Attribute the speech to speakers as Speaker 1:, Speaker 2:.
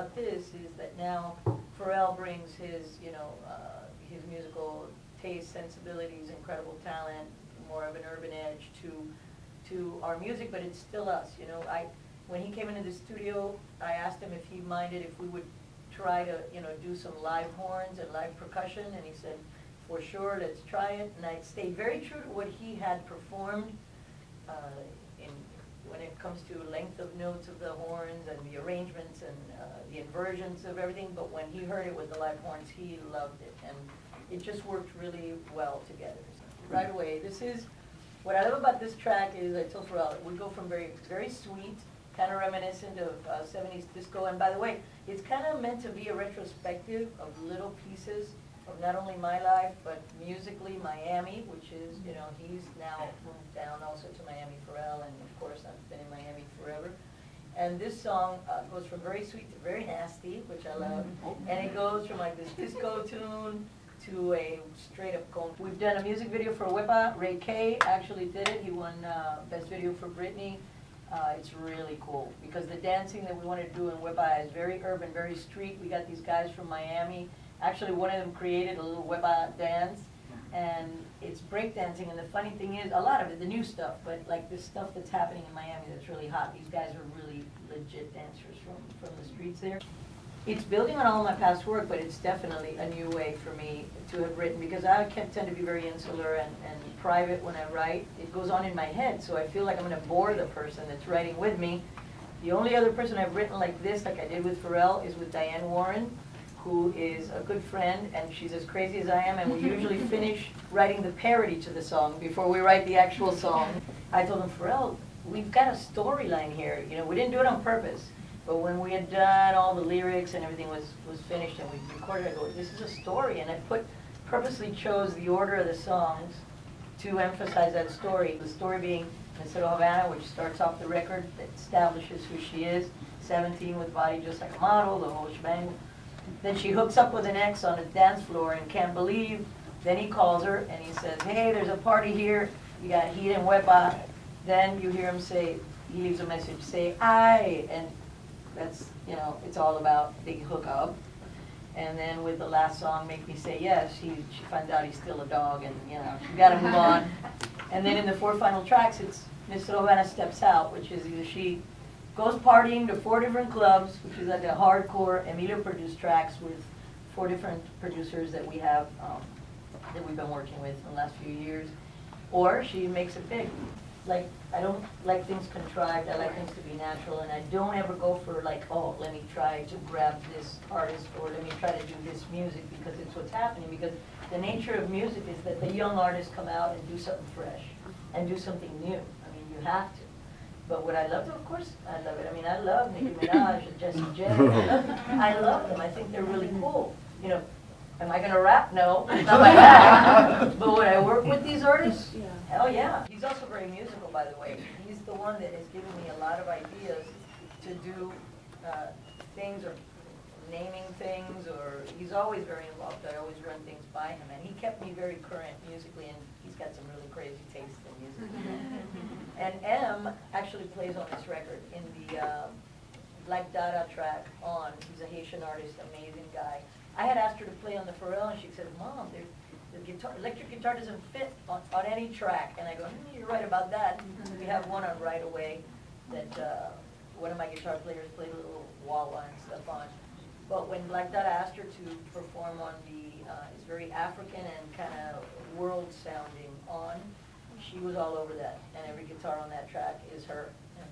Speaker 1: about this is that now Pharrell brings his, his musical taste, sensibilities, incredible talent, more of an urban edge to our music, but it's still us. When he came into the studio, I asked him if he minded if we would try to, do some live horns and live percussion, and he said, for sure, let's try it. And I stayed very true to what he had performed when it comes to length of notes of the horns and the arrangements and the inversions of everything. But when he heard it with the live horns, he loved it, and it just worked really well together. So right away, this is what I love about this track is I told Pharrell we go from very very sweet, kind of reminiscent of 70s disco. And by the way, it's kind of meant to be a retrospective of little pieces of not only my life, but musically Miami, which is, he's now moved down also to Miami, Pharrell, and of course I've been in Miami forever. And this song goes from very sweet to very nasty, which I love. And it goes from like this disco tune to a straight up conga. We've done a music video for Wepa. Ray K actually did it. He won Best Video for Britney. It's really cool because the dancing that we want to do in Wepa is very urban, very street. We got these guys from Miami. Actually, one of them created a little Wepa dance, and it's breakdancing. And the funny thing is, a lot of it, the new stuff, but like this stuff that's happening in Miami that's really hot. These guys are really legit dancers from the streets there. It's building on all my past work, but it's definitely a new way for me to have written because I tend to be very insular and private when I write. It goes on in my head, so I feel like I'm going to bore the person that's writing with me. The only other person I've written like this, like I did with Pharrell, is with Diane Warren, who is a good friend, and she's as crazy as I am, and we usually finish writing the parody to the song before we write the actual song. I told him, Pharrell, we've got a storyline here. We didn't do it on purpose. But when we had done all the lyrics and everything was finished and we recorded, I go, this is a story. And I purposely chose the order of the songs to emphasize that story. The story being instead of Havana, which starts off the record, that establishes who she is, 17 with body just like a model, the whole shebang. Then she hooks up with an ex on a dance floor and can't believe. Then he calls her and he says, hey, there's a party here. You got heat and Wepa. Then you hear him say, he leaves a message, say, I. And that's, it's all about big hookup. And then with the last song, Make Me Say Yes, she finds out he's still a dog and, she got to move on. And then in the 4 final tracks, it's Mr. Havana steps out, which is either she goes partying to 4 different clubs, which is like a hardcore Emilio-produced tracks with 4 different producers that we have, that we've been working with in the last few years, or she makes it big. Like, I don't like things contrived, I like things to be natural, and I don't ever go for like, oh, let me try to grab this artist, or let me try to do this music because it's what's happening, because the nature of music is that the young artists come out and do something fresh, and do something new. I mean, you have to. But what I love, of course, I love it. I mean, I love Nicki Minaj and Jessie J. I love them. I think they're really cool. Am I going to rap? No, it's not my bag. But when I work with these artists, hell yeah. He's also very musical, by the way. He's the one that has given me a lot of ideas to do things or naming things, or he's always very involved. I always run things by him, and he kept me very current musically, and he's got some really crazy taste in music. And M actually plays on this record in the Black Dada track on. He's a Haitian artist, amazing guy. I had asked her to play on the Pharrell, and she said, Mom, the electric guitar doesn't fit on any track. And I go, you're right about that. We have one on Right Away that one of my guitar players played a little wah-wah and stuff on. But when Black Dada asked her to perform on the, it's very African and kind of world-sounding on, she was all over that. And every guitar on that track is her. And